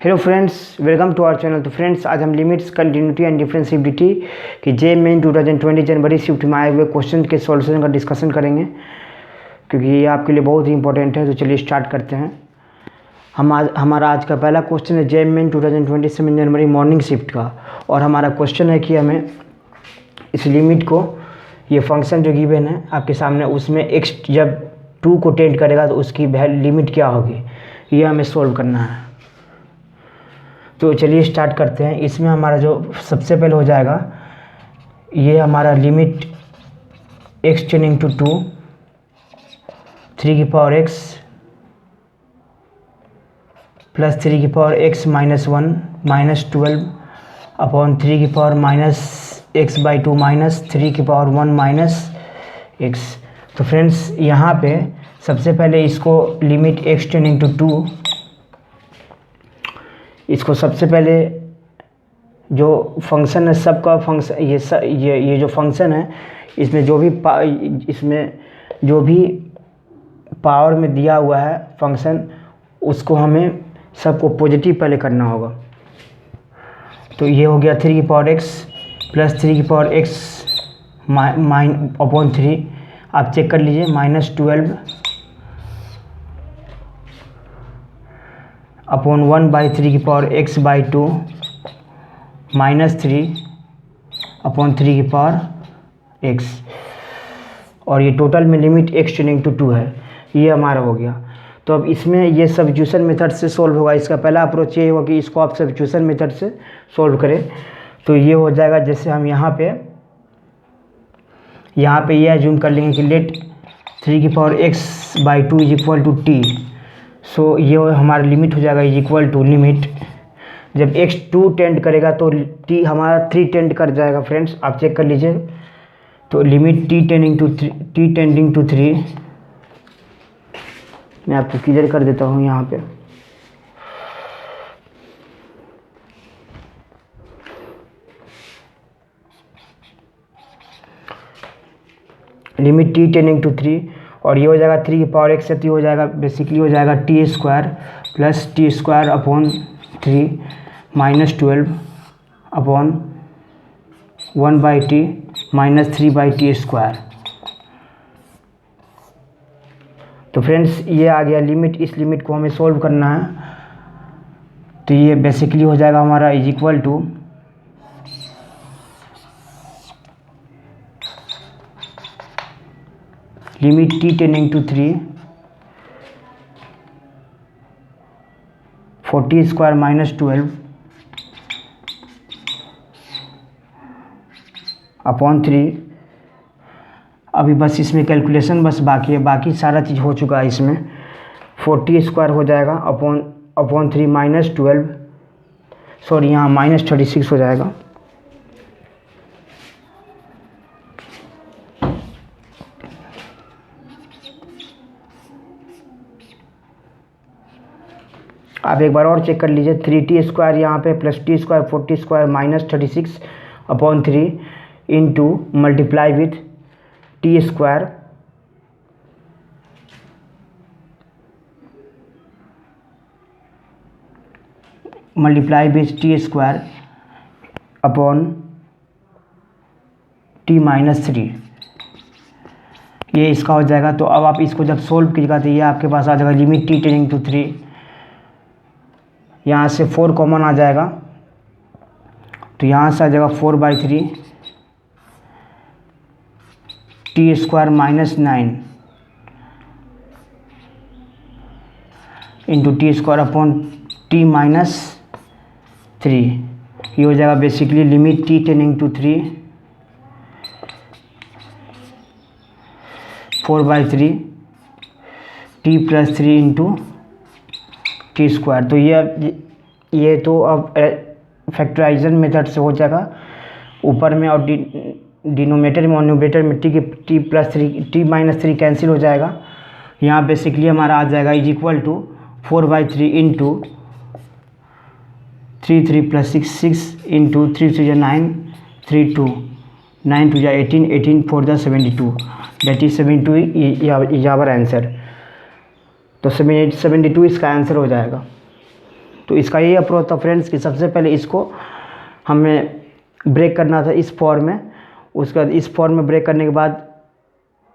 Hello friends, welcome to our channel. तो friends, आज हम लिमिट्स, कंटिन्यूटी एंड डिफरेंशिएबिलिटी कि जे मेन 2020 जनवरी शिफ्ट में आए हुए क्वेश्चन के सॉल्यूशन का डिस्कशन करेंगे, क्योंकि ये आपके लिए बहुत ही इंपॉर्टेंट है। तो चलिए स्टार्ट करते हैं। हमारा आज का पहला क्वेश्चन है जे मेन 2027 जनवरी मॉर्निंग शिफ्ट का, और हमारा क्वेश्चन है कि हमें इस लिमिट को, ये फंक्शन जो गिवन है आपके सामने, उसमें एक्स जब 2 को टेंड करेगा तो उसकी लिमिट क्या होगी, ये हमें सोल्व करना है। तो चलिए स्टार्ट करते हैं। इसमें हमारा जो सबसे पहले हो जाएगा, ये हमारा लिमिट x टेंडिंग टू 2 3 की पावर x प्लस 3 की power x minus 1 minus 12 upon 3 की power minus x by 2 minus 3 की पावर 1 माइनस x। तो फ्रेंड्स, यहाँ पे सबसे पहले इसको लिमिट x टेंडिंग टू 2, इसको सबसे पहले जो फंक्शन है सबका फंक्शन, ये जो फंक्शन है, इसमें जो भी पावर में दिया हुआ है फंक्शन, उसको हमें सबको पॉजिटिव पहले करना होगा। तो ये हो गया 3 की पावर x प्लस 3 की पावर x अपॉन 3, आप चेक कर लीजिए, माइनस 12 अपॉन 1 बाई 3 की power x by 2 minus 3 upon 3 की पावर x, और ये टोटल में लिमिट x टेंडिंग टू 2 है। ये हमारा हो गया। तो अब इसमें ये सब्स्टिट्यूशन मेथड से सॉल्व होगा। इसका पहला अप्रोच ये होगा कि इसको आप सब्स्टिट्यूशन मेथड से सॉल्व करें। तो ये हो जाएगा, जैसे हम यहाँ पे ये एज्यूम कर लेंगे कि लेट 3 की power x by 2 is equal to t। So ये हमारा लिमिट हो जाएगा इज इक्वल टू लिमिट, जब x 2 टेंड करेगा तो t हमारा 3 टेंड कर जाएगा। फ्रेंड्स, आप चेक कर लीजिए। तो लिमिट t टेंडिंग टू 3, मैं आपको क्लियर कर देता हूँ यहाँ पे। लिमिट t टेंडिंग टू 3, और ये हो जाएगा 3 की पावर x से, तो हो जाएगा बेसिकली हो जाएगा T square plus T square upon 3 minus 12 upon 1 by T minus 3 by T square. तो फ्रेंड्स, ये आ गया लिमिट। इस लिमिट को हमें सॉल्व करना है। तो ये बेसिकली हो जाएगा हमारा is equal to limit t tending to 3 40 square minus 12 upon 3। अभी बस इसमें कैलकुलेशन बस बाकी है, बाकी सारा चीज़ हो चुका है। इसमें 40 स्क्वायर हो जाएगा अपॉन 3 माइनस 12, सॉरी यहाँ माइनस 36 हो जाएगा। आप एक बार और चेक कर लीजिए। 3t स्क्वायर यहाँ पे plus T square 40 square minus 36 upon 3 into multiply with T square upon t minus 3, ये इसका हो जाएगा। तो अब आप इसको जब सोल्व कीजिएगा तो ये आपके पास आ जाएगा लिमिट t टेंडिंग टू 3, यहाँ से 4 कॉमन आ जाएगा, तो यहाँ से आ जाएगा 4 by 3 t square minus 9 into t square upon t minus 3। ये हो जाएगा basically limit t tending to 3 4 by 3 t plus 3 into t square. तो ये तो अब फैक्टराइजेशन मेथड से हो जाएगा ऊपर में, और डिनोमिनेटर में और न्यूमरेटर में t plus 3 t minus 3 cancel हो जाएगा। यहाँ बेसिकली हमारा आ जाएगा is equal to 4 by 3 into 3 plus 6 into 3 3 9 3 2 9 2 18 18 4 72, that is 72 our answer. तो 72 इसका आंसर हो जाएगा। तो इसका यही अप्रोच था फ्रेंड्स कि सबसे पहले इसको हमें ब्रेक करना था इस फॉर्म में, उसके बाद इस फॉर्म में ब्रेक करने के बाद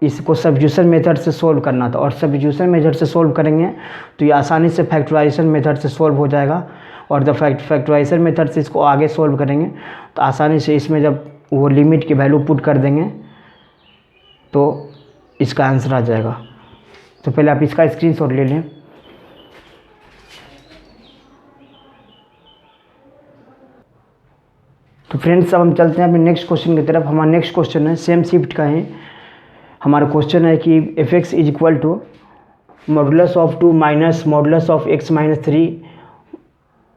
इसको सब्स्टिट्यूशन मेथड से सोल्व करना था, और सब्स्टिट्यूशन मेथड से सोल्व करेंगे तो ये आसानी से फैक्टराइजेशन मेथड से सोल्व हो जाएगा, और जब फैक्टराइजेशन मेथड से इसको आगे सोल्व करेंगे तो आसानी से इसमें जब वो लिमिट की वैल्यू पुट कर देंगे तो इसका आंसर आ जाएगा। तो पहले आप इसका स्क्रीनशॉट ले लें। तो फ्रेंड्स अब हम चलते हैं अपने नेक्स्ट क्वेश्चन की तरफ। हमारा नेक्स्ट क्वेश्चन है सेम शिफ्ट का है। हमारा क्वेश्चन है कि f x is equal to modulus of 2 minus modulus of x minus 3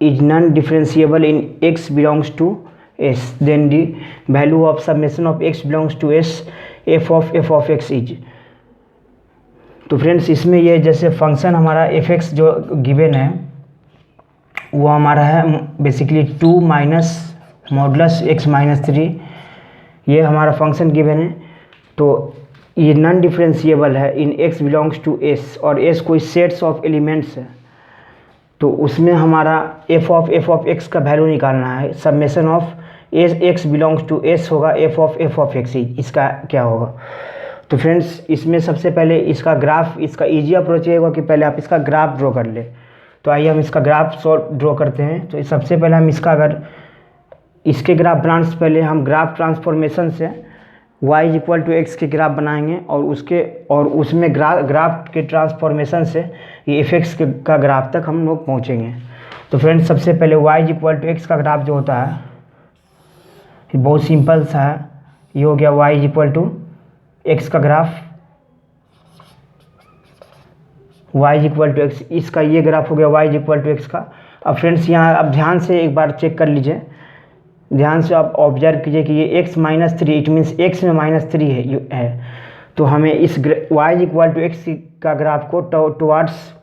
is non differentiable in x belongs to s, then the value of summation of x belongs to s f of x is. तो friends इसमें ये जैसे function हमारा F x जो given है वो हमारा है basically 2 minus modulus x minus 3, ये हमारा फंक्शन गिवन है। तो ये नॉन डिफरेंशिएबल है in x belongs to s, और s कोई सेट्स ऑफ एलिमेंट्स है। तो उसमें हमारा f ऑफ x का वैल्यू निकालना है। Summation of x belongs to s होगा f ऑफ x, इसका क्या होगा। तो फ्रेंड्स इसमें सबसे पहले इसका ग्राफ, इसका इजी अप्रोच ये होगा कि पहले आप इसका ग्राफ ड्रॉ कर ले। तो आइए हम इसका ग्राफ ड्रॉ करते हैं। तो सबसे पहले हम इसका अगर इसके ग्राफ बनाने से पहले हम ग्राफ ट्रांसफॉर्मेशन से y is equal to x के ग्राफ बनाएंगे, और उसमें ग्राफ के ट्रांसफॉर्मेशन से ये एफ एक्स का ग्राफ तक हम लोग पहुँचेंगे। तो फ्रेंड्स सबसे पहले y is equal to x का ग्राफ जो होता है ये बहुत सिंपल सा है। ये हो गया y is equal to x का graph, y is equal to x, इसका ये ग्राफ हो गया y is equal to x का। अब फ्रेंड्स यहाँ अब ध्यान से एक बार चेक कर लीजिए, ध्यान से आप ऑब्जर्व कीजिए कि ये x minus 3, it means x में माइनस 3 है। तो हमें इस y is equal to x का ग्राफ को टुवार्ड्स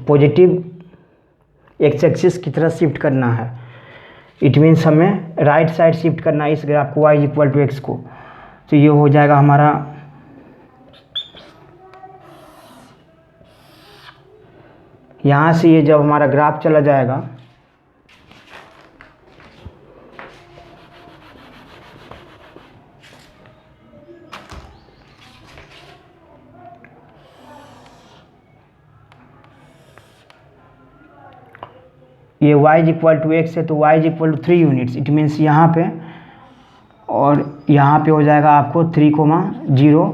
पॉजिटिव एक्स एक्सिस की तरह शिफ्ट करना है। इट मीन्स हमें राइट साइड शिफ्ट करना है इस ग्राफ को y is equal to x को। तो ये हो जाएगा हमारा यहाँ से, ये जब हमारा ग्राफ चला जाएगा ये y is equal to x है, तो y is equal to 3 units, it means यहाँ पे, और यहाँ पे हो जाएगा आपको 3,0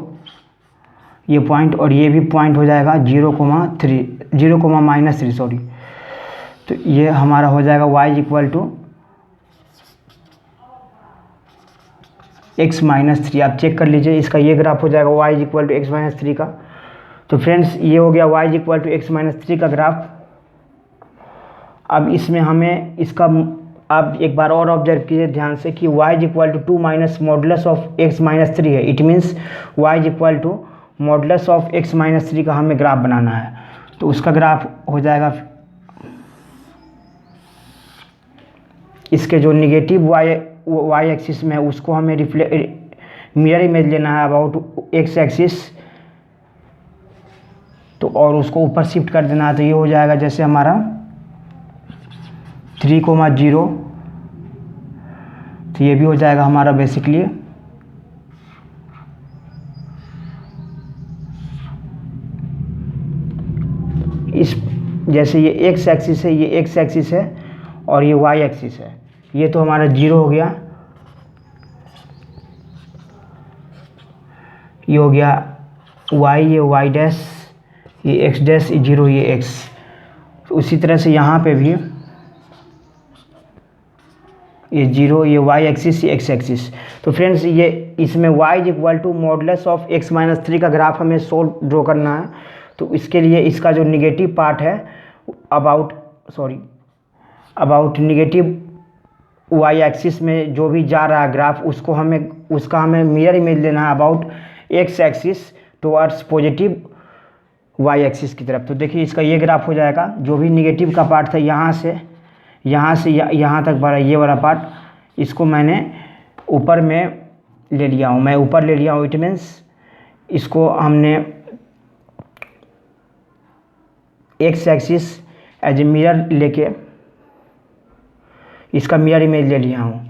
ये पॉइंट, और ये भी पॉइंट हो जाएगा 0,3 सॉरी। तो ये हमारा हो जाएगा y is equal to x minus 3। आप चेक कर लीजिए, इसका ये ग्राफ हो जाएगा y is equal to x minus 3 का। तो फ्रेंड्स ये हो गया y is equal to x minus 3 का ग्राफ। अब इसमें हमें इसका, आप एक बार और ऑब्जर्व कीजिए ध्यान से कि y is equal to 2 minus modulus of x minus 3 है। It means y is equal to modulus of x minus 3 का हमें ग्राफ बनाना है। तो उसका ग्राफ हो जाएगा, इसके जो निगेटिव y एक्सिस में है उसको हमें मिरर इमेज लेना है अबाउट x एक्सिस, तो और उसको ऊपर शिफ्ट कर देना है। तो ये हो जाएगा जैसे हमारा 3,0, तो ये भी हो जाएगा हमारा बेसिकली इस, जैसे ये x एक्सिस है, ये x एक्सिस है और ये y एक्सिस है, ये तो हमारा 0 हो गया, ये हो गया y, ये y डैश, ये x डैश, ये 0, ये x। तो उसी तरह से यहाँ पे भी ये 0, ये y एक्सिस, ये x एक्सिस। तो फ्रेंड्स ये इसमें y is equal to modulus of x minus 3 का ग्राफ हमें सोल्व ड्रॉ करना है। तो इसके लिए इसका जो निगेटिव पार्ट है अबाउट निगेटिव y एक्सिस में जो भी जा रहा है ग्राफ, उसका हमें मिरर इमेज लेना है about x axis towards positive y axis की तरफ। तो देखिए इसका ये ग्राफ हो जाएगा, जो भी निगेटिव का पार्ट था यहाँ से यहाँ तक बढ़ा, ये वाला पार्ट, इसको मैंने ऊपर में ले लिया हूँ, इट मीन्स इसको हमने x axis as a mirror लेके इसका मिरर इमेज ले लिया हूँ।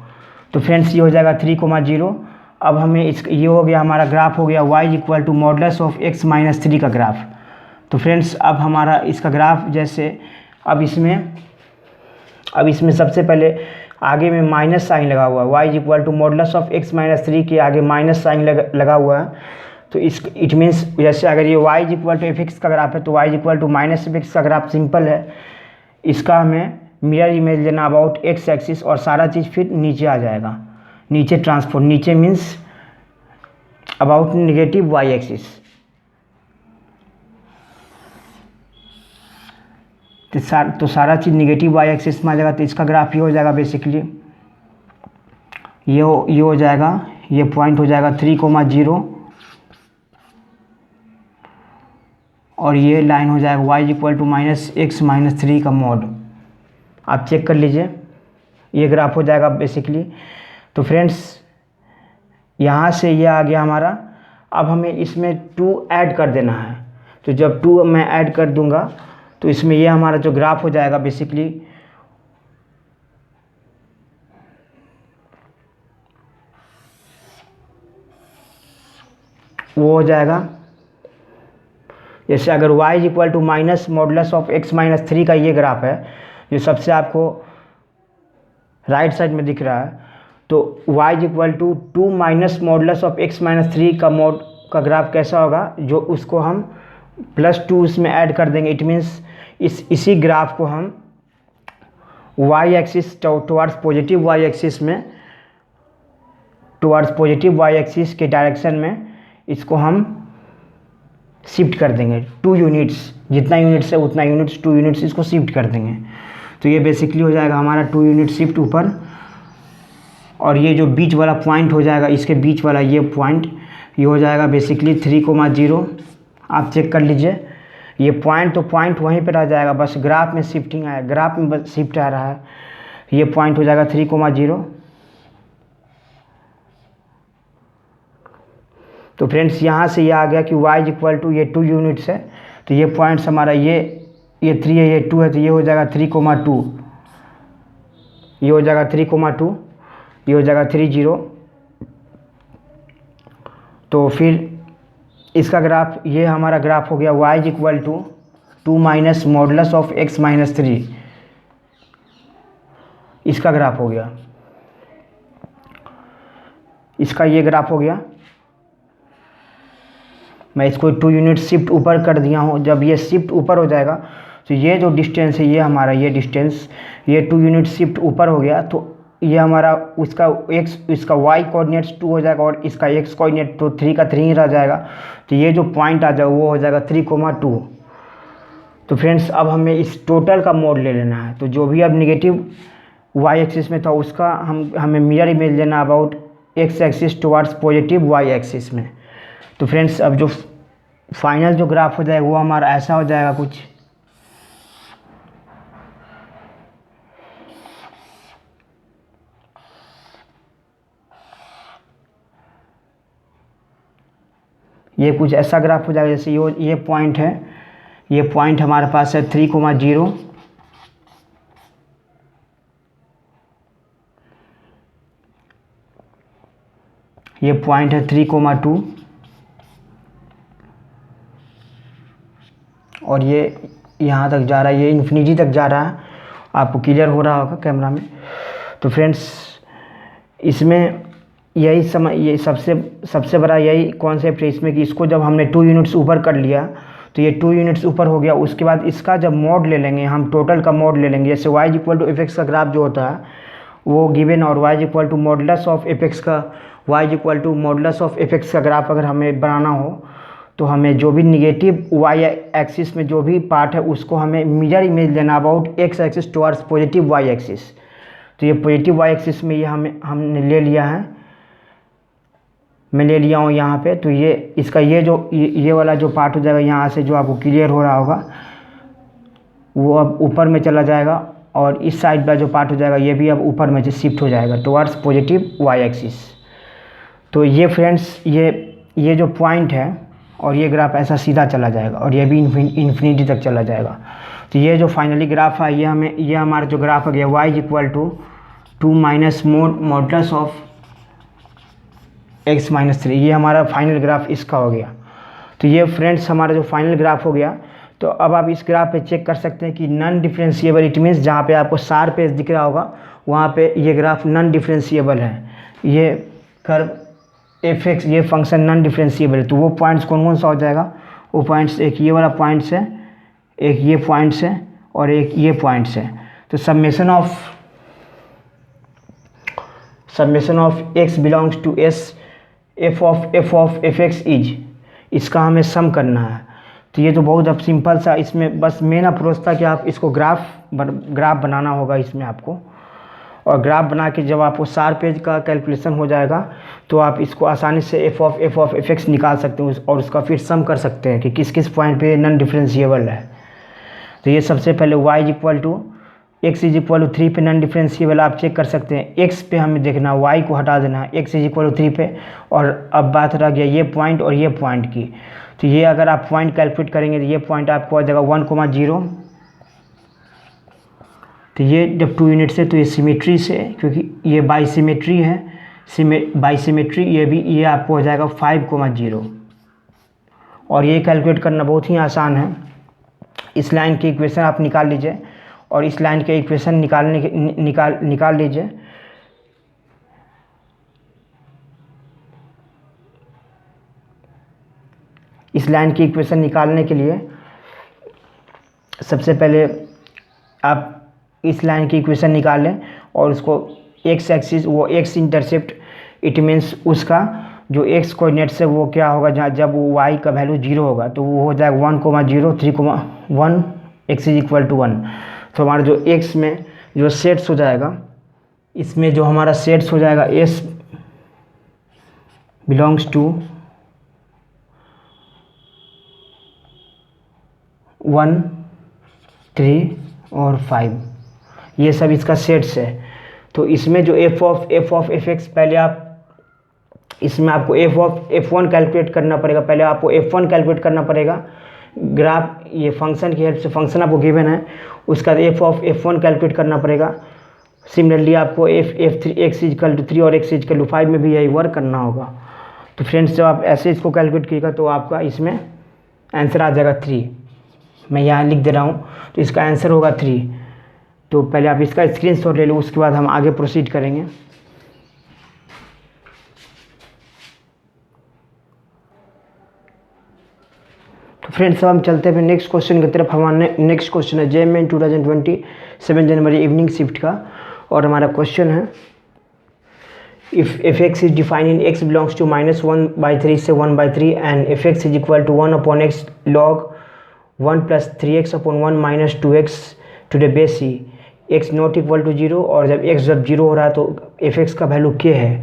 तो फ्रेंड्स ये हो जाएगा 3,0। अब हमें ये हो गया हमारा ग्राफ हो गया y equal to modulus of x minus 3 का ग्राफ। तो फ्रेंड्स अब हमारा इसका ग्राफ जैसे अब इसमें सबसे पहले आगे में माइनस साइन लगा हुआ है, y equal to modulus of x minus 3 के आगे माइनस साइन लगा हुआ है। तो इट मीन्स जैसे अगर ये y equal to f x का ग्राफ है तो y equal to minus f x का ग्राफ सिंपल है। इसका हमें मिरर इमेज लेना अबाउट x एक्सिस और सारा चीज़ फिर नीचे आ जाएगा, नीचे ट्रांसफॉर्म, नीचे means about negative y axis. तो सारा चीज़ नेगेटिव y एक्सिस में आ जाएगा। तो इसका ग्राफ ये हो जाएगा बेसिकली, ये हो जाएगा, ये पॉइंट हो जाएगा 3,0 और ये लाइन हो जाएगा y equal to minus x minus 3 का मॉड। आप चेक कर लीजिए, ये ग्राफ हो जाएगा बेसिकली। तो फ्रेंड्स यहाँ से ये आ गया हमारा। अब हमें इसमें 2 ऐड कर देना है। तो जब 2 मैं ऐड कर दूंगा तो इसमें ये हमारा जो ग्राफ हो जाएगा बेसिकली वो हो जाएगा जैसे अगर y equal to minus modulus of x minus 3 का ये ग्राफ है जो सबसे आपको राइट साइड में दिख रहा है, तो y equal to 2 minus modulus of x minus 3 का ग्राफ कैसा होगा, जो उसको हम +2 इसमें ऐड कर देंगे। इट मीन्स इसी ग्राफ को हम y axis towards positive y axis में, टुवर्ड्स पॉजिटिव y एक्सिस के डायरेक्शन में इसको हम शिफ्ट कर देंगे 2 यूनिट्स, जितना यूनिट्स है उतना यूनिट्स, 2 यूनिट्स इसको शिफ्ट कर देंगे। तो ये बेसिकली हो जाएगा हमारा 2 यूनिट शिफ्ट ऊपर, और ये जो बीच वाला पॉइंट हो जाएगा, इसके बीच वाला ये पॉइंट ये हो जाएगा बेसिकली 3,0। आप चेक कर लीजिए, ये पॉइंट तो पॉइंट वहीं पर रह जाएगा, बस ग्राफ में शिफ्टिंग आया, ग्राफ में बस शिफ्ट आ रहा है। ये पॉइंट हो जाएगा 3,0। तो फ्रेंड्स यहाँ से ये आ गया कि y इक्वल टू ये 2 यूनिट्स है। तो ये पॉइंट्स हमारा ये 3 है, ये 2 है, तो ये हो जाएगा 3,2, ये हो जाएगा 3,2, ये हो जाएगा 30। तो फिर इसका ग्राफ, ये हमारा ग्राफ हो गया y equal to 2 minus modulus of x minus 3, इसका ग्राफ हो गया, इसका ये ग्राफ हो गया। मैं इसको 2 यूनिट शिफ्ट ऊपर कर दिया हूँ। जब ये शिफ्ट ऊपर हो जाएगा तो ये जो डिस्टेंस है, ये हमारा ये डिस्टेंस, ये 2 यूनिट शिफ्ट ऊपर हो गया, तो ये हमारा इसका y कोऑर्डिनेट्स 2 हो जाएगा और इसका x कोऑर्डिनेट तो 3 का 3 ही रह जाएगा। तो ये जो पॉइंट आ जाएगा वो हो जाएगा 3,2। तो फ्रेंड्स अब हमें इस टोटल का मोड ले लेना है। तो जो भी अब नेगेटिव y एक्सिस में था उसका हमें मिरर इमेज लेना about x axis towards positive y axis में। तो फ्रेंड्स अब जो फाइनल जो ग्राफ हो जाएगा वो हमारा ऐसा हो जाएगा कुछ। ये कुछ ऐसा ग्राफ हो जाएगा जैसे ये पॉइंट है, ये पॉइंट हमारे पास है 3,0, ये पॉइंट है 3,2 और ये यहाँ तक जा रहा है, ये इन्फिनिटी तक जा रहा है। आपको क्लियर हो रहा होगा कैमरा में। तो फ्रेंड्स इसमें ये सबसे बड़ा यही कॉन्सेप्ट है इसमें कि इसको जब हमने 2 यूनिट्स ऊपर कर लिया तो ये 2 यूनिट्स ऊपर हो गया। उसके बाद इसका जब मोड ले लेंगे, हम टोटल का मोड ले लेंगे। जैसे y equal to f x का ग्राफ जो होता है वो गिवन, और y equal to modulus of f x का ग्राफ अगर हमें बनाना हो तो हमें जो भी निगेटिव y एक्सिस में जो भी पार्ट है उसको हमें मिरर इमेज लेना about x axis towards positive y axis. तो ये पॉजिटिव y एक्सिस में ये हमने ले लिया है, मैं ले लिया हूँ यहाँ पे। तो ये इसका ये वाला जो पार्ट हो जाएगा यहाँ से, जो आपको क्लियर हो रहा होगा, वो अब ऊपर में चला जाएगा, और इस साइड का जो पार्ट हो जाएगा ये भी अब ऊपर में शिफ्ट हो जाएगा टुवर्ड्स पॉजिटिव y एक्सिस। तो ये फ्रेंड्स ये जो पॉइंट है और ये ग्राफ ऐसा सीधा चला जाएगा और ये भी इन्फिनिटी तक चला जाएगा। तो ये जो फाइनली ग्राफ है ये हमारा जो ग्राफ हो गया y is equal to 2 minus modulus of x minus 3, ये हमारा फाइनल ग्राफ इसका हो गया। तो ये फ्रेंड्स हमारा जो फाइनल ग्राफ हो गया। तो अब आप इस ग्राफ पे चेक कर सकते हैं कि नॉन डिफरेंशिएबल, इट मीन्स जहाँ पे आपको शार्प पेज दिख रहा होगा वहाँ पे ये ग्राफ नॉन डिफरेंशिएबल है। ये कर्व एफ ये फंक्शन नॉन डिफरेंशिएबल है। तो वो पॉइंट्स कौन कौन सा हो जाएगा? वो पॉइंट्स एक ये वाला पॉइंट्स है, एक ये पॉइंट्स है और एक ये पॉइंट्स है। तो summation of x belongs to s f of fx is, इसका हमें सम करना है। तो ये तो बहुत अब सिंपल सा, इसमें बस मेन अप्रोच था कि आप इसको ग्राफ बनाना होगा इसमें आपको, और ग्राफ बना के जब आपको शार्प पेज का कैलकुलेशन हो जाएगा तो आप इसको आसानी से f ऑफ fx निकाल सकते हैं और उसका फिर सम कर सकते हैं कि किस किस पॉइंट पे नॉन डिफरेंशिएबल है। तो ये सबसे पहले y is equal to x is equal to 3 पे नॉन डिफरेंशिएबल आप चेक कर सकते हैं। x पे हमें देखना, y को हटा देना है, x इज इक्वल टू 3 पे। और अब बात रह गया ये पॉइंट और ये पॉइंट की। तो ये अगर आप पॉइंट कैलकुलेट करेंगे तो ये पॉइंट आपको आ जाएगा 1,0। तो ये जब 2 यूनिट से, तो ये सिमेट्री से, क्योंकि ये बाईसिमेट्री है, बाईसिमेट्री ये आपको हो जाएगा 5,0। और ये कैलकुलेट करना बहुत ही आसान है। इस लाइन की इक्वेशन आप निकाल लीजिए और इस लाइन के इक्वेशन निकाल लीजिए। इस लाइन की इक्वेशन निकालने के लिए सबसे पहले आप इस लाइन की इक्वेशन निकाल लें और उसको x एक्सिस, वो x इंटरसेप्ट, इट मीन्स उसका जो x कोऑर्डिनेट से वो क्या होगा, जहाँ जब y का वैल्यू 0 होगा तो वो हो जाएगा 1,0, 3,1, x इज इक्वल टू 1। तो हमारा जो x में जो सेट्स हो जाएगा, इसमें जो हमारा सेट्स हो जाएगा s बिलोंग्स टू 1, 3 और 5, ये सब इसका सेट्स है। तो इसमें जो f ऑफ fx, पहले आप इसमें आपको f1 कैलकुलेट करना पड़ेगा। पहले आपको f1 कैलकुलेट करना पड़ेगा। ग्राफ ये फंक्शन की हेल्प से, फंक्शन आपको गिवन है, उसका f ऑफ f1 कैलकुलेट करना पड़ेगा। सिमिलरली आपको f3 x इक्वल टू 3 और x इक्वल टू 5 में भी यही वर्क करना होगा। तो फ्रेंड्स जब आप ऐसे इसको कैलकुलेट कीजिएगा तो आपका इसमें आंसर आ जाएगा 3। मैं यहाँ लिख दे रहा हूँ, तो इसका आंसर होगा 3। तो पहले आप इसका स्क्रीनशॉट ले लो, उसके बाद हम आगे प्रोसीड करेंगे। तो फ्रेंड्स अब हम चलते हैं नेक्स्ट क्वेश्चन की तरफ। हमारा नेक्स्ट क्वेश्चन है JEE 2020 7 जनवरी इवनिंग शिफ्ट का, और हमारा क्वेश्चन है if fx is define in x belongs to -1/3 से 1/3 and fx is equal to 1/x log 1 + 3x upon 1 minus 2x to the base c, x not equal to 0, और जब x 0 हो रहा है तो fx का वैल्यू k है।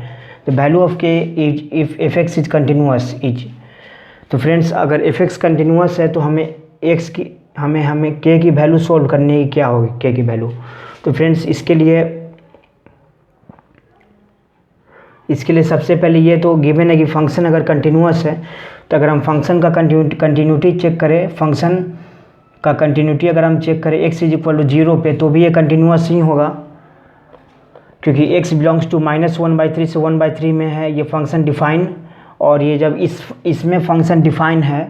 The value of k is if fx is continuous is. तो friends अगर fx कंटिन्यूअस है तो हमें k की वैल्यू सोल्व करने की क्या होगी, k की वैल्यू। तो फ्रेंड्स इसके लिए सबसे पहले ये तो गिवन है कि फंक्शन अगर कंटिन्यूअस है, तो अगर हम फंक्शन का कंटिन्यूटी चेक करें, फंक्शन का कंटिन्यूटी अगर हम चेक करें x इज इक्वल टू 0 पे, तो भी ये कंटिन्यूअस ही होगा, क्योंकि x बिलोंग्स टू -1/3 से 1/3 में है ये फंक्शन डिफाइन। और ये जब इसमें फंक्शन डिफाइन है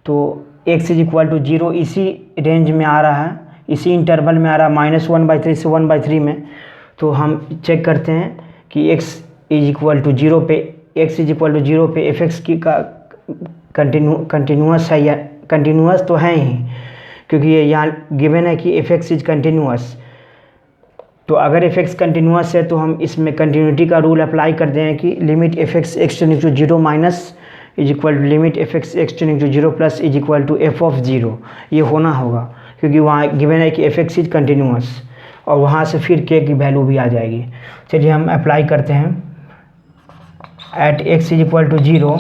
तो x इज इक्वल टू 0 इसी रेंज में आ रहा है, इसी इंटरवल में आ रहा है, -1/3 से 1/3 में। तो हम चेक करते हैं कि x इज इक्वल टू 0 पे fx की का कंटिन्यूअस है या कंटिन्यूअस तो है ही, क्योंकि ये यहाँ गिवन है कि fx इज कंटिन्यूअस। तो अगर fx कंटिन्यूअस है तो हम इसमें कंटिन्यूटी का रूल अप्लाई कर दें कि limit fx x tending to 0 minus is equal to limit fx x tending to 0 plus is equal to f of 0। ये होना होगा क्योंकि वहाँ गिवन है कि fx इज कंटिन्यूअस, और वहाँ से फिर k की वैल्यू भी आ जाएगी। चलिए हम अप्लाई करते हैं। At x is equal to 0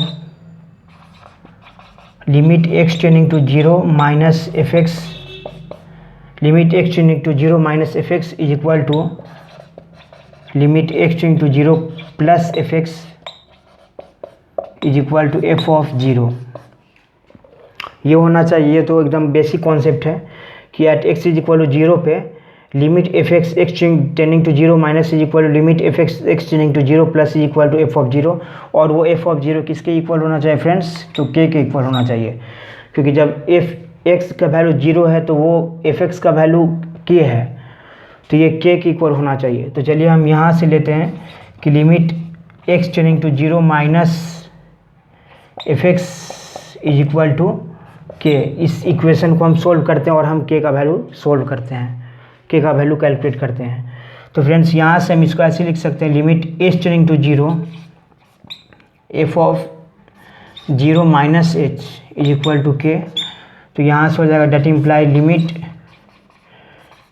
limit x tending to 0 minus fx, limit x tending to 0 minus fx is equal to limit x tending to 0 plus fx is equal to f of 0। ये होना चाहिए। तो एकदम basic concept है कि at x is equal to 0 पे limit f x x tending to 0 minus is equal to limit f x x tending to 0 plus is equal to f of 0, और वो एफ ऑफ 0 किसके equal होना चाहिए friends? तो के equal होना चाहिए, क्योंकि जब एफ एक्स का वैल्यू 0 है तो वो एफ एक्स का वैल्यू के है, तो ये के इक्वल होना चाहिए। तो चलिए हम यहाँ से लेते हैं कि limit x tending to 0 minus f x is equal to k. इस इक्वेशन को हम सोल्व करते हैं और हम के का वैल्यू सोल्व करते हैं, के का वैल्यू कैलकुलेट करते हैं। तो फ्रेंड्स यहाँ से हम इसको ऐसे लिख सकते हैं, limit h tending to 0 f of 0 minus h is equal to k. तो यहाँ से हो जाएगा that imply limit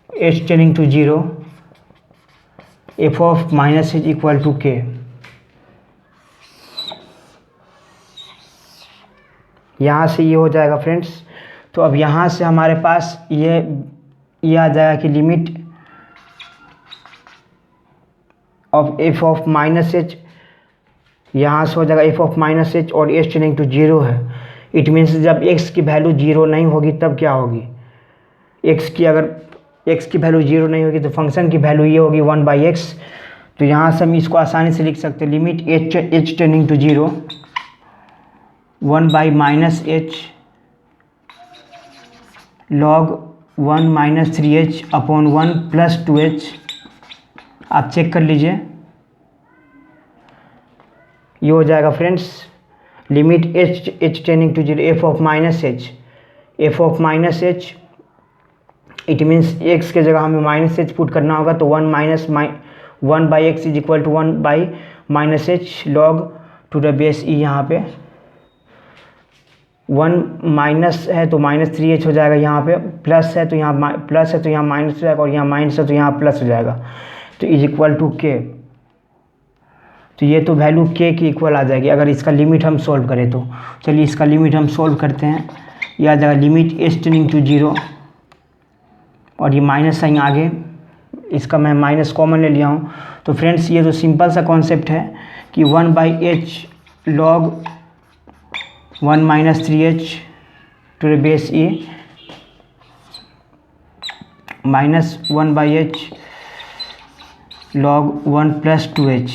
h tending to 0 f of minus h equal to k. यहाँ से ये हो जाएगा फ्रेंड्स। तो अब यहाँ से हमारे पास ये आ जाएगा कि limit of F of minus H, यहाँ से हो जाएगा एफ ऑफ माइनस एच और एच टेंडिंग टू 0 है। इट मीन्स जब x की वैल्यू 0 नहीं होगी तब क्या होगी? अगर x की वैल्यू 0 नहीं होगी तो फंक्शन की वैल्यू ये होगी 1/x। तो यहाँ से हम इसको आसानी से लिख सकते हैं, limit h tending to 0 1/-h log 1 - 3h upon 1 + 2h। आप चेक कर लीजिए, ये हो जाएगा friends limit h tending to 0 f of minus h. It means x के जगह हमें माइनस एच पुट करना होगा, तो 1/x is equal to 1/-h log to the base e। यहाँ पे 1 माइनस है तो -3h हो जाएगा, यहाँ पे प्लस है तो यहाँ प्लस है तो यहाँ माइनस हो जाएगा, और यहाँ माइनस है तो यहाँ प्लस हो जाएगा, तो इज इक्वल टू के। तो ये तो वैल्यू के की इक्वल आ जाएगी अगर इसका लिमिट हम सोल्व करें तो। चलिए इसका लिमिट हम सोल्व करते हैं। ये आ जाएगा लिमिट एच टेंडिंग टू 0 और ये माइनस साइन आगे, इसका मैं माइनस कॉमन ले लिया हूँ। तो फ्रेंड्स ये तो सिंपल सा कॉन्सेप्ट है कि 1/h log 1 - 3h to the base e minus 1/h log 1 + 2h,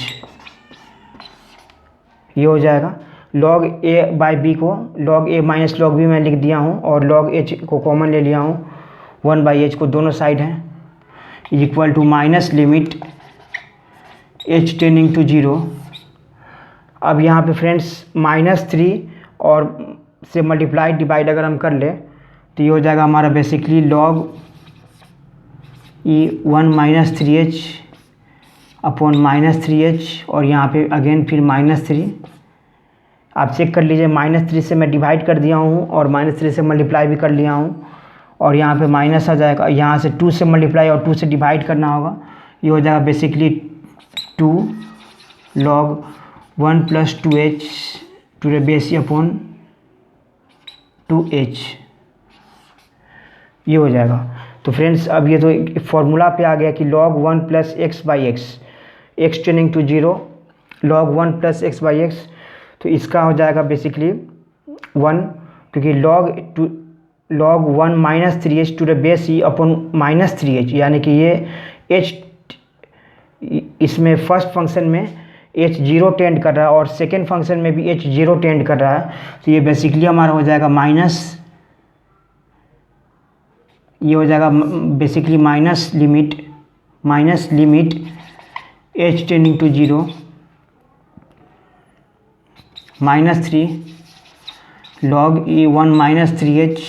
ये हो जाएगा। log a/b को log a - log b मैं लिख दिया हूँ और log h को कॉमन ले लिया हूँ, 1/h को दोनों साइड हैं, is equal to minus limit h tending to 0। अब यहाँ पे फ्रेंड्स -3 और से मल्टीप्लाई डिवाइड अगर हम कर ले तो ये हो जाएगा हमारा basically log e 1 - 3h upon -3h, और यहाँ पे अगेन फिर -3। आप चेक कर लीजिए, -3 से मैं डिवाइड कर दिया हूँ और -3 से मल्टीप्लाई भी कर लिया हूँ, और यहाँ पे माइनस आ जाएगा। यहाँ से 2 से मल्टीप्लाई और 2 से डिवाइड करना होगा, ये हो जाएगा basically 2 log 1 + 2h to the base e upon 2h, ये हो जाएगा। तो फ्रेंड्स अब ये तो फॉर्मूला पे आ गया कि log 1 + x/x, x tending to 0 log 1 + x/x। तो इसका हो जाएगा बेसिकली 1, क्योंकि log 1 - 3h to the base e upon -3h, यानी कि ये h इसमें फर्स्ट फंक्शन में h 0 टेंड कर रहा है और सेकेंड फंक्शन में भी h 0 टेंड कर रहा है। तो ये बेसिकली हमारा हो जाएगा ये हो जाएगा basically minus limit h tending to 0 -3 log e 1 - 3h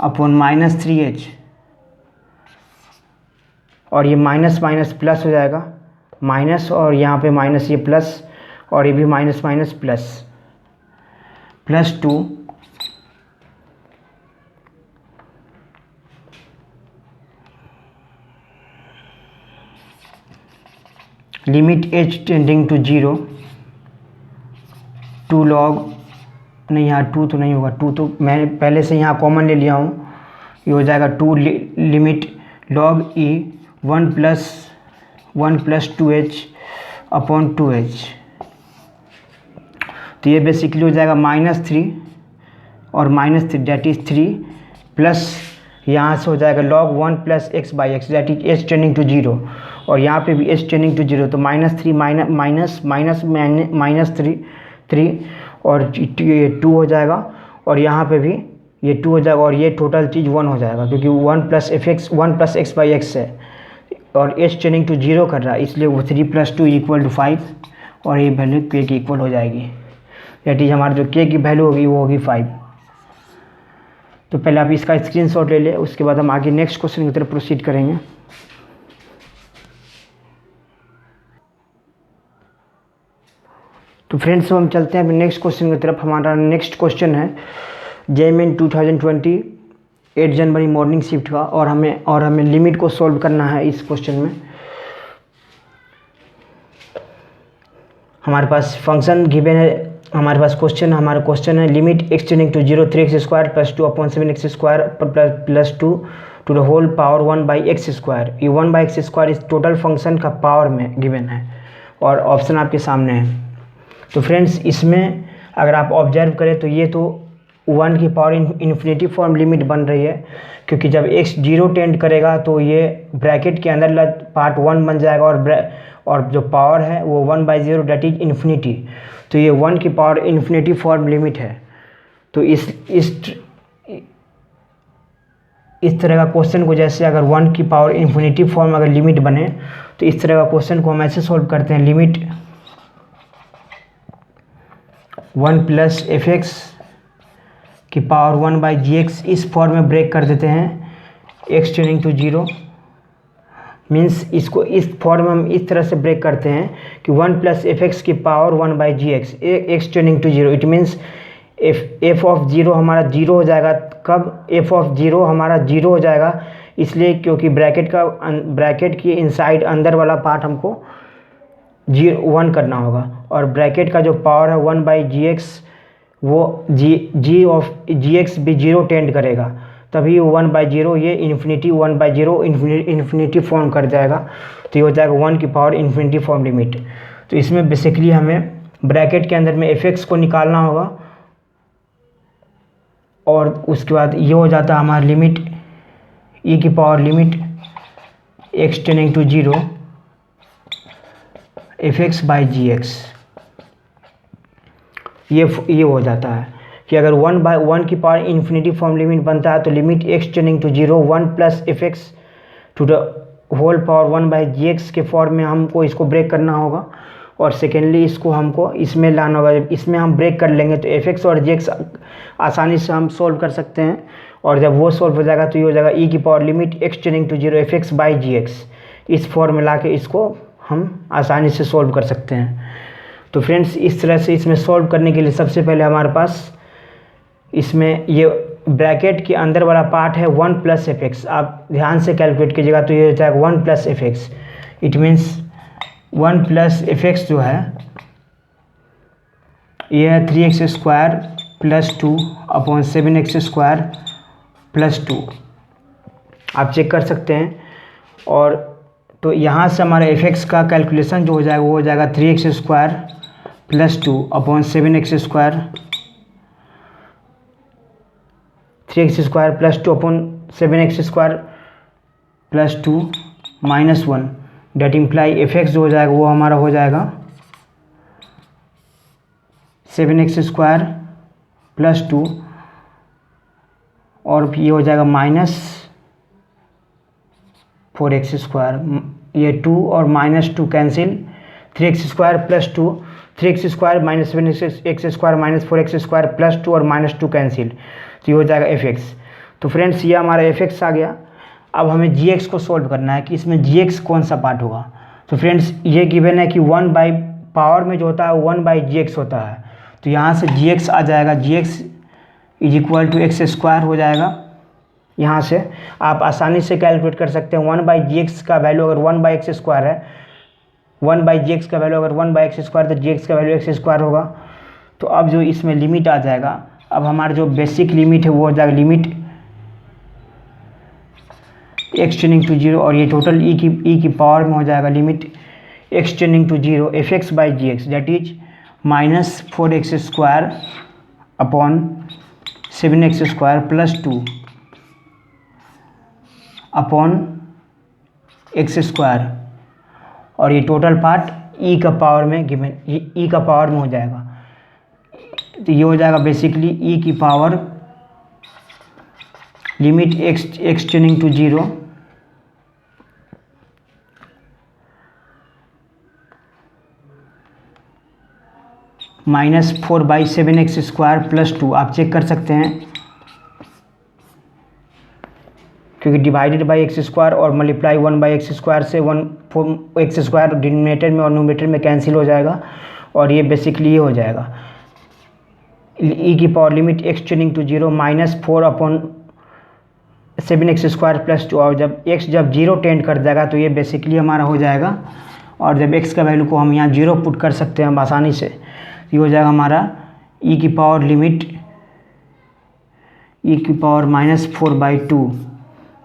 upon -3h, और ये माइनस प्लस हो जाएगा, माइनस और यहाँ पे माइनस, ये प्लस और ये भी minus +2 limit h tending to 0 2 log, नहीं यहाँ 2 तो नहीं होगा, 2 तो मैंने पहले से यहाँ कॉमन ले लिया हूँ, ये हो जाएगा 2 limit log e 1 + 2h upon 2h। तो ये बेसिकली हो जाएगा -3 और -3 डेट इज़ 3 प्लस यहाँ से हो जाएगा log 1 plus x by x that is h tending to zero, और यहाँ पे भी एच टेंडिंग टू जीरो, तो -3 माइनस थ्री और ये 2 हो जाएगा, और यहाँ पे भी ये 2 हो जाएगा, और ये टोटल चीज़ 1 हो जाएगा क्योंकि 1 प्लस एक्स बाई एक्स है और एच टेंडिंग टू जीरो कर रहा है, इसलिए वो 3 + 2 = 5 और ये वैल्यू के की इक्वल हो जाएगी। दैट इज हमारी जो के की वैल्यू होगी वो होगी 5। तो पहले आप इसका स्क्रीनशॉट ले लें, उसके बाद हम आगे नेक्स्ट क्वेश्चन की तरफ प्रोसीड करेंगे। तो फ्रेंड्स हम चलते हैं अभी नेक्स्ट क्वेश्चन की तरफ। हमारा नेक्स्ट क्वेश्चन है JEE 2020 8 जनवरी मॉर्निंग शिफ्ट का, और हमें लिमिट को सॉल्व करना है। इस क्वेश्चन में हमारे पास फंक्शन गिवन है, हमारे पास हमारा क्वेश्चन है limit x tending to 0 3x² + 2/7x² + 2 to the whole power 1/x²। ये 1/x² इस टोटल फंक्शन का पावर में गिवन है और ऑप्शन आपके सामने है। तो फ्रेंड्स इसमें अगर आप ऑब्जर्व करें तो ये तो 1 की पावर इन्फिनिटी फॉर्म लिमिट बन रही है, क्योंकि जब x 0 टेंड करेगा तो ये ब्रैकेट के अंदर पार्ट 1 बन जाएगा, और जो पावर है वो 1/0 दैट इज इन्फिनिटी। तो ये 1 की पावर इन्फिनिटी फॉर्म लिमिट है। तो इस तरह का क्वेश्चन को, जैसे अगर 1 की पावर इन्फिनिटी फॉर्म अगर लिमिट बने तो इस तरह का क्वेश्चन को हम ऐसे सॉल्व करते हैं। लिमिट 1 + fx की पावर 1/gx इस फॉर्म में ब्रेक कर देते हैं। x टेंडिंग टू 0 मीन्स इसको इस फॉर्म में हम इस तरह से ब्रेक करते हैं कि 1 + fx की power 1/gx x tending to 0। It means f of 0 हमारा 0 हो जाएगा। कब f ऑफ 0 हमारा 0 हो जाएगा? इसलिए क्योंकि ब्रैकेट की इनसाइड अंदर वाला पार्ट हमको 1 करना होगा, और ब्रैकेट का जो पावर है 1/gx वो gx भी 0 टेंड करेगा, तभी 1/0 ये इन्फिनिटी 1/0 इन्फिनिटी फॉर्म कर जाएगा। तो ये हो जाएगा 1 की पावर इन्फिनिटी फॉर्म लिमिट। तो इसमें बेसिकली हमें ब्रैकेट के अंदर में fx को निकालना होगा, और उसके बाद ये हो जाता है हमारा लिमिट e की power limit x tending to 0 fx/gx। ये हो जाता है कि अगर 1/1 की पावर इन्फिनिटी फॉर्म लिमिट बनता है तो limit x tending to 0 1 + fx to the whole power 1/gx के फॉर्म में हमको इसको ब्रेक करना होगा, और सेकेंडली इसको हमको इसमें लाना होगा। जब इसमें हम ब्रेक कर लेंगे तो fx और gx आसानी से हम सोल्व कर सकते हैं, और जब वो सोल्व हो जाएगा तो ये हो जाएगा e की power limit x tending to 0 fx/gx। इस फॉर्म में ला के इसको हम आसानी से सोल्व कर सकते हैं। तो फ्रेंड्स इस तरह से इसमें सोल्व करने के लिए सबसे पहले हमारे पास इसमें ये ब्रैकेट के अंदर वाला पार्ट है 1 + fx। आप ध्यान से कैलकुलेट कीजिएगा तो ये हो जाएगा 1 + fx। इट मीन्स 1 + fx जो है ये है 3x² + 2/7x² + 2। आप चेक कर सकते हैं। और तो यहाँ से हमारा fx का कैलकुलेशन जो हो जाएगा वो हो जाएगा 3x² + 2/7x², 3x² + 2/7x² + 2 -1 date imply fx जो हो जाएगा वो हमारा हो जाएगा 7x² + 2, और ये हो जाएगा -4x²। ये 2 और -2 cancel, 3x² + 2 3x² -7x² -4x² + 2 और -2 कैंसिल, तो ये हो जाएगा fx। तो फ्रेंड्स ये हमारा fx आ गया। अब हमें gx को सॉल्व करना है कि इसमें gx कौन सा पार्ट होगा। तो फ्रेंड्स ये गिवन है कि 1 बाई पावर में जो होता है 1/gx होता है, तो यहाँ से gx आ जाएगा, gx = x² हो जाएगा। यहाँ से आप आसानी से कैलकुलेट कर सकते हैं 1/gx का वैल्यू अगर 1/x² है, 1/gx का वैल्यू अगर 1/x² तो gx का वैल्यू x² होगा। तो अब जो इसमें लिमिट आ जाएगा, अब हमारा जो बेसिक लिमिट है वो हो जाएगा लिमिट x टेंडिंग टू 0, और ये टोटल e की पावर में हो जाएगा limit x tending to 0 fx/gx that is -4x² / 7x² + 2 upon x square, और ये टोटल पार्ट ई का पावर में गिवन, ई का पावर में हो जाएगा। तो ये हो जाएगा बेसिकली ई की power limit x tending to 0 -4/7x² + 2। आप चेक कर सकते हैं क्योंकि डिवाइडेड बाई x² और मल्टीप्लाई 1/x² से 1/x² डिनोमिनेटर में और न्यूमरेटर में कैंसिल हो जाएगा, और ये बेसिकली ये हो जाएगा ई की power limit x tending to 0 -4/7x² + 2। और जब x जब 0 टेंड कर जाएगा तो ये बेसिकली हमारा हो जाएगा, और जब x का वैल्यू को हम यहाँ 0 पुट कर सकते हैं हम आसानी से, ये हो जाएगा हमारा ई की पावर लिमिट ई की पावर -4/2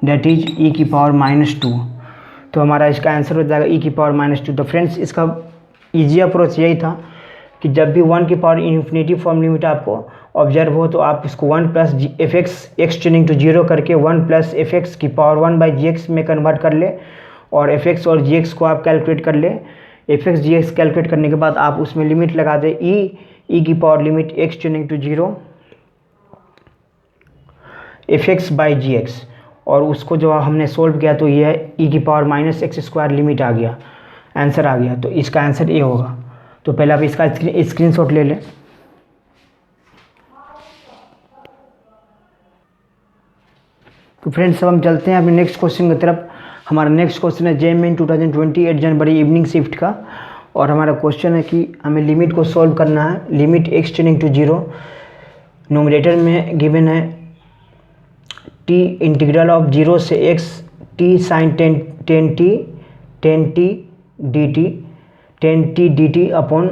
दैट इज ई की पावर -2। तो हमारा इसका आंसर हो जाएगा ई की पावर -2। तो फ्रेंड्स इसका इजी अप्रोच यही था कि जब भी 1 की पावर इन्फिनिटी फॉर्म लिमिट आपको ऑब्जर्व हो तो आप इसको 1 + fx एक्स टेंडिंग टू 0 करके 1 + fx की पावर 1/gx में कन्वर्ट कर ले, और fx और gx को आप कैलकुलेट कर ले। fx gx कैलकुलेट करने के बाद आप उसमें लिमिट लगा दे ई की power limit x tending to 0 fx/gx, और उसको जो हमने सोल्व किया तो ये ई की पावर -x² लिमिट आ गया, आंसर आ गया। तो इसका आंसर ये होगा। तो पहले आप इसका स्क्रीनशॉट ले लें। तो फ्रेंड्स अब हम चलते हैं अपने नेक्स्ट क्वेश्चन की तरफ। हमारा नेक्स्ट क्वेश्चन है JMN 2020 8 जनवरी इवनिंग शिफ्ट का, और हमारा क्वेश्चन है कि हमें लिमिट को सॉल्व करना है। Limit x tending to 0, numerator में गिवन है t इंटीग्रल ऑफ 0 से x t sin 10t dt upon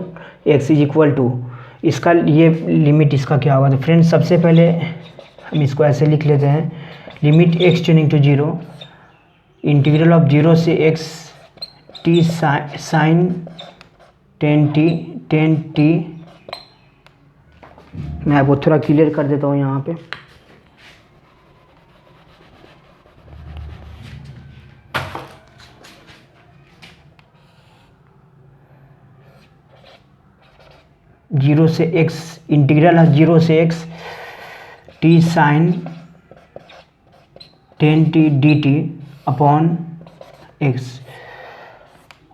x is equal to, इसका ये लिमिट इसका क्या होगा। तो फ्रेंड्स सबसे पहले हम इसको ऐसे लिख लेते हैं, limit x tending to 0 integral of 0 से x t sin 10t। मैं आपको थोड़ा क्लियर कर देता हूँ यहाँ पे। जीरो से x इंटीग्रल है 0 से x t sin 10t dt upon x,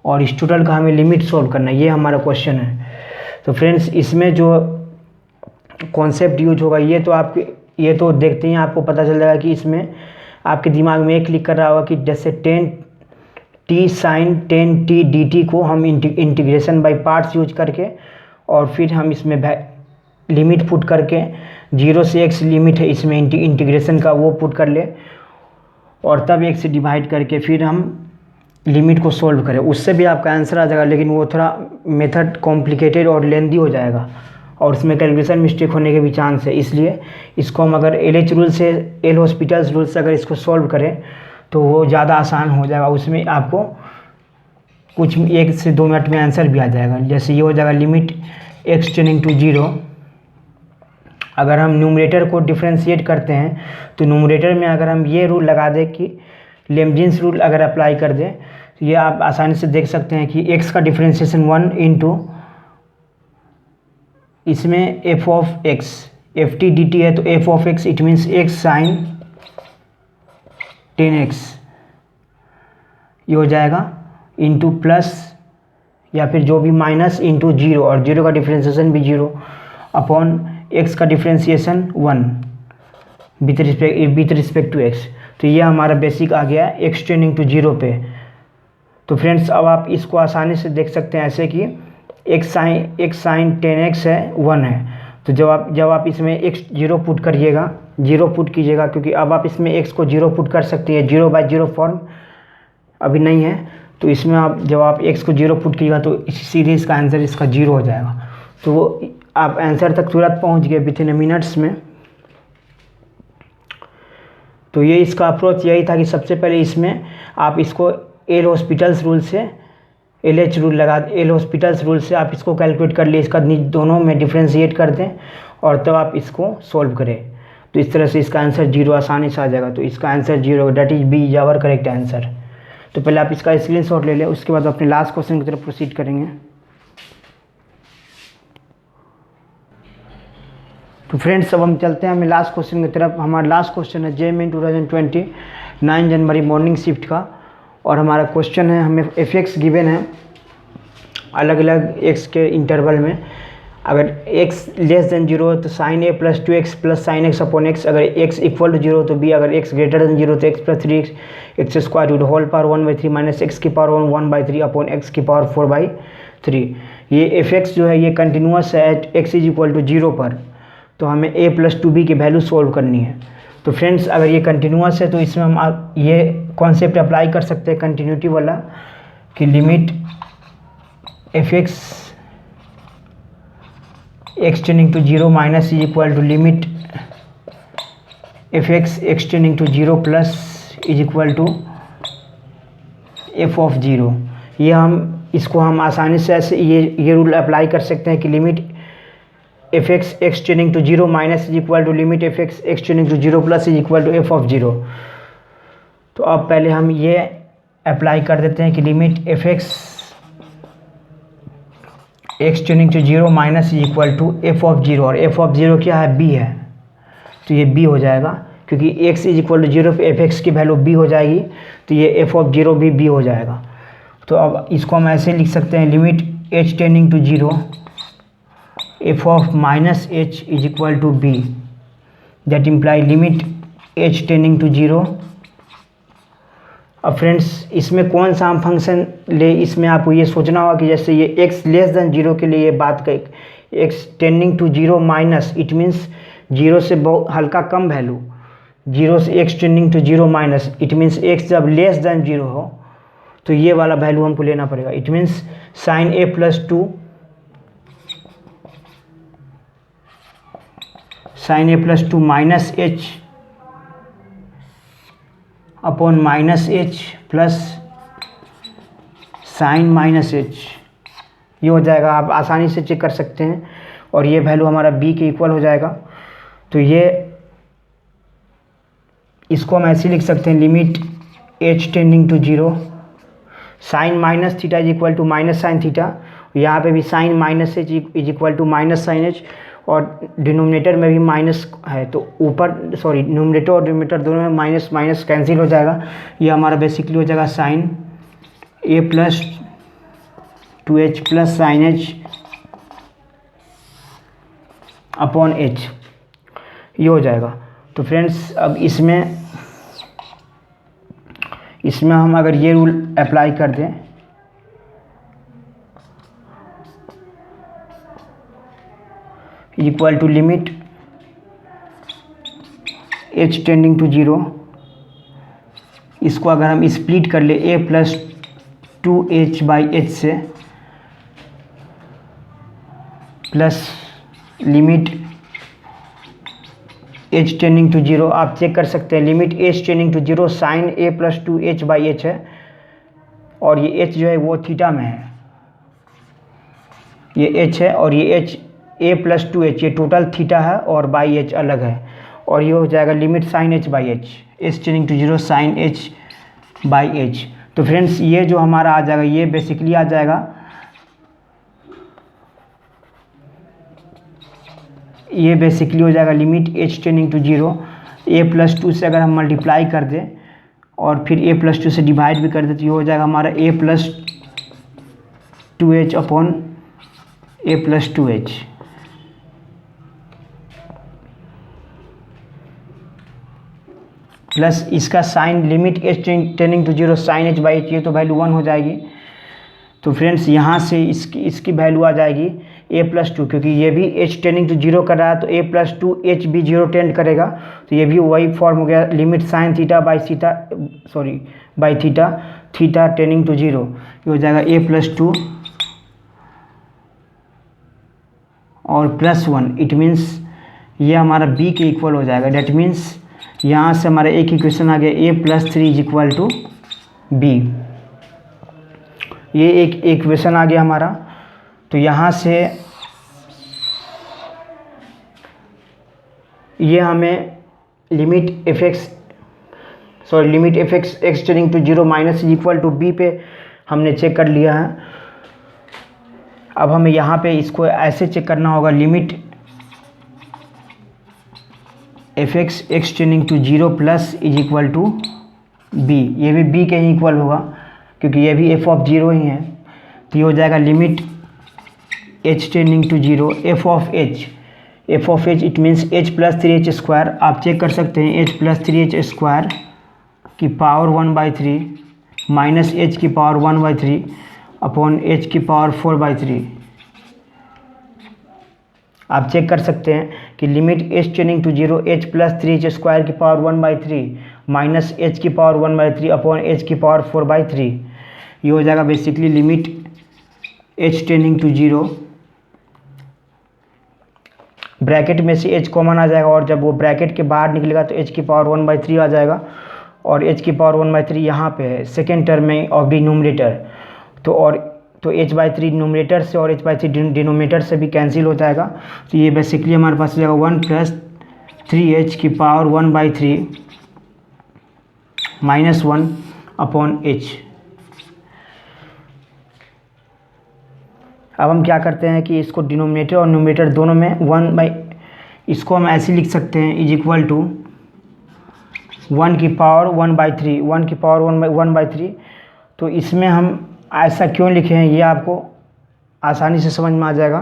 और इस टोटल का हमें लिमिट सॉल्व करना है, ये हमारा क्वेश्चन है। तो फ्रेंड्स इसमें जो कॉन्सेप्ट यूज होगा ये तो देखते ही आपको पता चल जाएगा कि इसमें आपके दिमाग में एक क्लिक कर रहा होगा कि जैसे 10t sin 10t dt को हम इंटीग्रेशन बाय पार्ट्स यूज करके, और फिर हम इसमें लिमिट पुट करके 0 से x लिमिट है इसमें इंटीग्रेशन का वो पुट कर ले, और तब x से डिवाइड करके फिर हम लिमिट को सॉल्व करें, उससे भी आपका आंसर आ जाएगा। लेकिन वो थोड़ा मेथड कॉम्प्लिकेटेड और लेंदी हो जाएगा, और उसमें कैलकुलेशन मिस्टेक होने के भी चांस है। इसलिए इसको हम अगर LH रूल से एल हॉस्पिटल्स रूल से अगर इसको सॉल्व करें तो वो ज़्यादा आसान हो जाएगा। उसमें आपको कुछ 1 से 2 मिनट में आंसर भी आ जाएगा। जैसे ये हो जाएगा लिमिट एक्स टेंडिंग टू 0, अगर हम न्यूमरेटर को डिफ्रेंशिएट करते हैं तो न्यूमरेटर में अगर हम ये रूल लगा दें कि लेम्जिन्स रूल अगर अप्लाई कर दें तो ये आप आसानी से देख सकते हैं कि x का डिफ्रेंशिएशन 1 इंटू इसमें f of x ft dt है, तो f of x it means x sine 10x ये हो जाएगा इंटू प्लस या फिर जो भी माइनस इंटू 0, और 0 का डिफ्रेंशिएशन भी 0 अपॉन x का differentiation 1 with respect to x। तो ये हमारा बेसिक आ गया x टेंडिंग टू 0 पे। तो फ्रेंड्स अब आप इसको आसानी से देख सकते हैं ऐसे कि x साइन 10x है 1 है, तो जब आप इसमें x 0 पुट करिएगा 0 पुट कीजिएगा, क्योंकि अब आप इसमें x को 0 पुट कर सकते हैं, 0/0 फॉर्म अभी नहीं है, तो इसमें आप जब आप x को 0 पुट कीजिएगा तो सीधे इसका आंसर इसका 0 हो जाएगा। तो वो आप आंसर तक तुरंत पहुंच गए विथिन मिनट्स में। तो ये इसका अप्रोच यही था कि सबसे पहले इसमें आप इसको एल हॉस्पिटल्स रूल से एल हॉस्पिटल्स रूल से आप इसको कैलकुलेट कर लिए, इसका दोनों में डिफ्रेंशिएट कर दें और तब आप इसको सॉल्व करें। तो इस तरह से इसका आंसर 0 आसानी से आ जाएगा। तो इसका answer 0, that is b is our correct answer. तो पहले आप इसका स्क्रीनशॉट ले लें, उसके बाद अपने लास्ट क्वेश्चन की तरफ प्रोसीड करेंगे। तो फ्रेंड्स अब हम चलते हैं हमें लास्ट क्वेश्चन की तरफ। हमारा लास्ट क्वेश्चन है जे मेन 2020 9 जनवरी मॉर्निंग शिफ्ट का, और हमारा क्वेश्चन है हमें एफ एक्स गिवन है अलग अलग एक्स के इंटरवल में। अगर x लेस देन 0 तो sine a plus 2x plus sine x upon x, अगर x इक्वल टू 0 तो b, अगर x ग्रेटर देन 0 तो x plus 3x x square to whole power 1/3 minus x की power 1/3 upon x की power 4/3। ये f x जो है ये कंटिन्यूस है at x is equal to 0 पर। तो हमें a प्लस 2b की वैल्यू सोल्व करनी है। तो फ्रेंड्स अगर ये कंटिन्यूस है तो इसमें हम ये कॉन्सेप्ट अप्लाई कर सकते हैं कंटिन्यूटी वाला, कि limit f x x tending to 0 minus is equal to limit f x x tending to 0 plus is equal to f of 0। ये हम इसको हम आसानी से ऐसे ये रूल अप्लाई कर सकते हैं कि limit f x x tending to 0 minus is equal to limit f x x tending to 0 plus is equal to f of 0। तो अब पहले हम ये अप्लाई कर देते हैं कि limit f x x tending to 0 minus is equal to f of 0, और एफ ऑफ 0 क्या है, b है। तो ये b हो जाएगा, क्योंकि x इज इक्वल टू 0 पे एफ एक्स की वैल्यू b हो जाएगी, तो ये एफ ऑफ 0 भी b हो जाएगा। तो अब इसको हम ऐसे लिख सकते हैं limit h tending to 0 f of minus h is equal to b, that imply limit h tending to 0। अब फ्रेंड्स इसमें कौन सा हम फंक्शन ले, इसमें आपको ये सोचना होगा कि जैसे ये x लेस देन 0 के लिए ये बात कर, x tending to 0 minus, it means 0 से बहुत हल्का कम वैल्यू, 0 से x tending to 0 minus, it means x जब लेस देन 0 हो तो ये वाला वैल्यू हमको लेना पड़ेगा। It means sine a plus 2 sine a plus 2 minus h upon minus h plus sine minus h, ये हो जाएगा। आप आसानी से चेक कर सकते हैं, और ये वैल्यू हमारा b के इक्वल हो जाएगा। तो ये इसको हम ऐसे लिख सकते हैं limit h tending to 0 sine minus theta is equal to minus sine theta, यहाँ पे भी sine minus h is equal to minus sine h, और डिनोमिनेटर में भी माइनस है, तो ऊपर न्यूमरेटर और डिनोमिनेटर दोनों में माइनस माइनस कैंसिल हो जाएगा। ये हमारा बेसिकली हो जाएगा sine a plus 2h plus sine h upon h, ये हो जाएगा। तो फ्रेंड्स अब इसमें हम अगर ये रूल अप्लाई कर दें, equal to limit h tending to 0, इसको अगर हम स्प्लिट कर ले a plus 2h by h से, plus limit h tending to 0, आप चेक कर सकते हैं limit h tending to 0 sine a plus 2h by h है, और ये h जो है वो थीटा में है, ये h है, और ये h a प्लस 2h ये टोटल थीटा है, और बाई h अलग है, और ये हो जाएगा limit sine h by h, h tending to 0 sine h by h। तो फ्रेंड्स ये जो हमारा आ जाएगा, ये बेसिकली आ जाएगा, ये बेसिकली हो जाएगा limit h tending to 0 a plus 2 से अगर हम मल्टीप्लाई कर दें और फिर a प्लस 2 से डिवाइड भी कर दें, तो ये हो जाएगा हमारा a plus 2h upon a plus 2h। Plus इसका sine limit h tending to 0 sine h by h, ये तो वैल्यू 1 हो जाएगी। तो फ्रेंड्स यहाँ से इसकी वैल्यू आ जाएगी a प्लस 2, क्योंकि ये भी h टेंडिंग टू 0 कर रहा है, तो a प्लस 2 h भी 0 टेंड करेगा, तो ये भी वही फॉर्म हो गया limit sine theta by theta, by theta, theta tending to 0, ये हो जाएगा a प्लस 2 और प्लस 1। इट मीन्स ये हमारा b के इक्वल हो जाएगा। डेट मीन्स यहाँ से हमारा एक इक्वेशन आ गया a plus 3 is equal to b, ये एक इक्वेशन आ गया हमारा। तो यहाँ से ये हमें limit f x tending to zero minus is equal to b पे हमने चेक कर लिया है। अब हमें यहाँ पे इसको ऐसे चेक करना होगा, limit f x tending to zero plus is equal to b, ये भी बी के ही इक्वल होगा क्योंकि ये भी एफ ऑफ जीरो ही है। तो ये हो जाएगा limit h tending to zero f of h it means h plus 3h square. आप चेक कर सकते हैं, एच प्लस 3h स्क्वायर की पावर 1/3 माइनस एच की पावर 1/3 अपॉन एच की पावर 4/3। आप चेक कर सकते हैं कि limit h tending to zero h plus 3h square की पावर 1/3 माइनस एच की पावर 1/3 अपॉन एच की पावर 4/3। ये हो जाएगा basically limit h tending to zero, bracket में से h कॉमन आ जाएगा और जब वो ब्रैकेट के बाहर निकलेगा तो h की पावर 1/3 आ जाएगा और h की पावर 1/3 यहाँ पे है सेकेंड टर्म में ऑफ डिनोमिनेटर। तो h/3 न्यूमरेटर से और h/3 डिनोमिनेटर से भी कैंसिल हो जाएगा। तो ये बेसिकली हमारे पास हो जाएगा 1 प्लस 3h की पावर 1/3 माइनस 1 अपॉन h। अब हम क्या करते हैं कि इसको डिनोमिनेटर और न्यूमरेटर दोनों में इसको हम ऐसे लिख सकते हैं इज इक्वल टू 1 की पावर 1/3। तो इसमें हम ऐसा क्यों लिखे हैं ये आपको आसानी से समझ में आ जाएगा।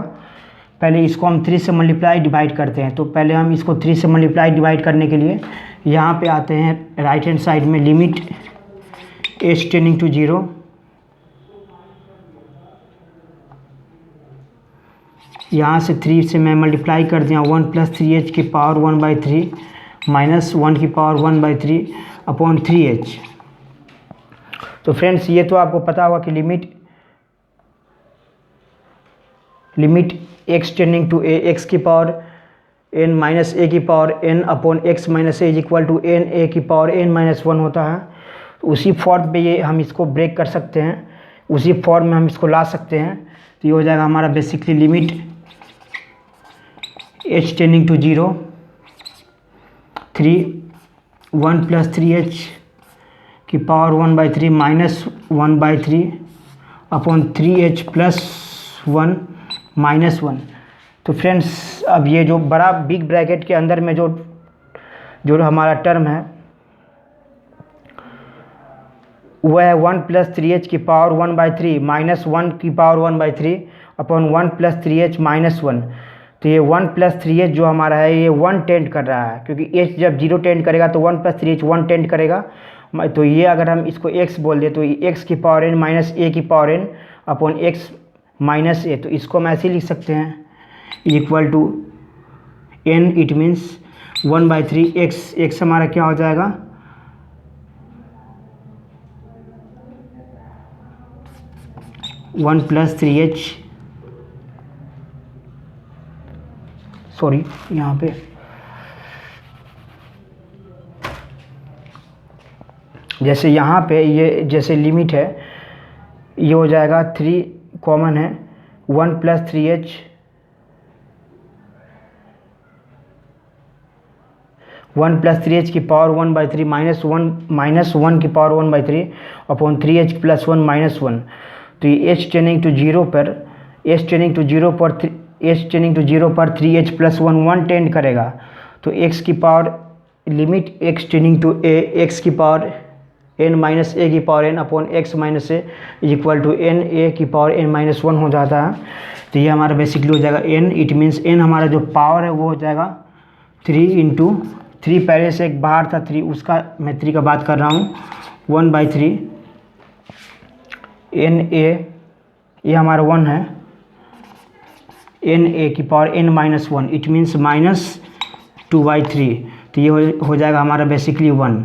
पहले इसको हम 3 से मल्टीप्लाई डिवाइड करते हैं। तो पहले हम इसको 3 से मल्टीप्लाई डिवाइड करने के लिए यहाँ पे आते हैं राइट हैंड साइड में, limit h tending to zero यहाँ से 3 से मैं मल्टीप्लाई कर दिया 1 प्लस 3h की पावर 1/3 माइनस 1 की पावर 1/3 अपॉन 3h। तो फ्रेंड्स ये तो आपको पता होगा कि limit x tending to a x की पावर n माइनस ए की power n upon x minus a is equal to n a की पावर n माइनस 1 होता है। तो उसी फॉर्म पे ये हम इसको ब्रेक कर सकते हैं, उसी फॉर्म में हम इसको ला सकते हैं। तो ये हो जाएगा हमारा basically limit h tending to zero 1 plus 3h की power 1/3 minus 1/3 upon 3h plus 1 minus 1। तो फ्रेंड्स अब ये जो बड़ा बिग ब्रैकेट के अंदर में जो हमारा टर्म है वह है 1 प्लस 3h की पावर 1/3 माइनस 1 की power 1/3 upon 1 plus 3h minus 1। तो ये 1 प्लस 3h जो हमारा है ये 1 टेंड कर रहा है क्योंकि h जब 0 टेंड करेगा तो 1 प्लस 3h 1 टेंड करेगा। तो ये अगर हम इसको x बोल दें तो x की पावर n माइनस a की power n upon x minus a। तो इसको हम ऐसे लिख सकते हैं equal to n, it means 1/3 x हमारा क्या हो जाएगा 1 प्लस 3h, सॉरी यहाँ पे जैसे यहाँ पे ये जैसे लिमिट है ये हो जाएगा 3 कॉमन है 1 प्लस 3h 1 प्लस 3h की पावर 1/3 माइनस 1 की power 1/3 upon 3h plus 1 minus 1। तो ये h टेंडिंग टू जीरो पर 3h प्लस 1 टेंड करेगा। तो x की power limit x tending to a x की पावर n माइनस a की power n upon x minus a is equal to n a की power n minus 1 हो जाता है। तो ये हमारा बेसिकली हो जाएगा n, इट मीन्स n हमारा जो पावर है वो हो जाएगा 3 इंटू 3, पहले से एक बाहर था 3 उसका मैं 3 का बात कर रहा हूँ 1/3 n a, ये हमारा 1 है n a की power n minus 1 it means minus 2/3। तो ये हो जाएगा हमारा बेसिकली 1,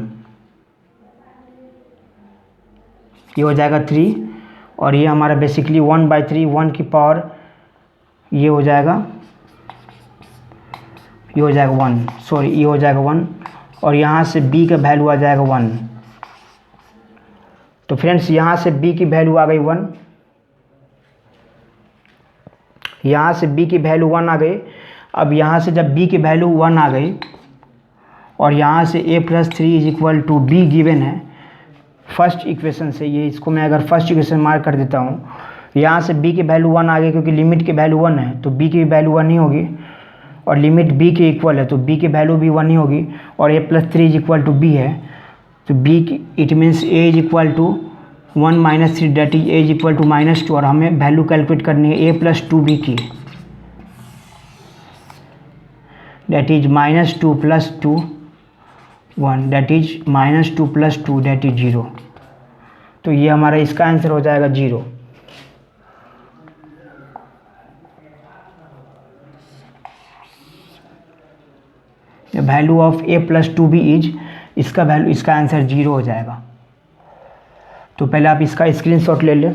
ये हो जाएगा 3 और ये हमारा बेसिकली 1/3 1 की पावर ये हो जाएगा 1, सॉरी ये हो जाएगा 1 और यहाँ से b का वैल्यू आ जाएगा 1। तो फ्रेंड्स यहाँ से b की वैल्यू आ गई 1, यहाँ से b की वैल्यू 1 आ गई। अब यहाँ से जब b की वैल्यू 1 आ गई और यहाँ से a+3 is equal to b given है फर्स्ट इक्वेशन से। ये इसको मैं अगर फर्स्ट इक्वेशन मार्क कर देता हूँ, यहाँ से b की वैल्यू 1 आ गई क्योंकि लिमिट की वैल्यू 1 है तो b की वैल्यू 1 ही होगी, और लिमिट b के इक्वल है तो b की वैल्यू भी 1 ही होगी, और a+3 is equal to b है तो b की it means a is equal to 1 - 3 that is a is equal to -2, और हमें वैल्यू कैलकुलेट करनी है a+2b की, that is -2 + 2 1, that is -2 + 2 that is 0। तो ये हमारा इसका आंसर हो जाएगा 0। The value of a+2b is, इसका वैल्यू, इसका आंसर 0 हो जाएगा। तो पहले आप इसका स्क्रीनशॉट ले लें।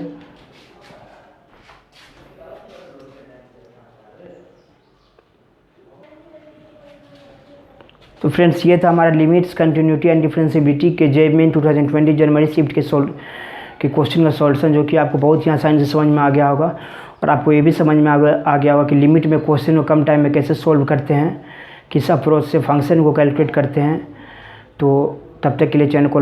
तो फ्रेंड्स ये था हमारा लिमिट्स, कंटिन्यूटी एंड डिफरेंशिएबिलिटी के जे मेन 2020 जनवरी शिफ्ट के क्वेश्चन का सॉल्यूशन, जो कि आपको बहुत ही आसानी से समझ में आ गया होगा। और आपको ये भी समझ में आ गया होगा कि लिमिट में क्वेश्चन को कम टाइम में कैसे सोल्व करते हैं, किस अप्रोच से फंक्शन को कैलकुलेट करते हैं। तो तब तक के लिए चैनल को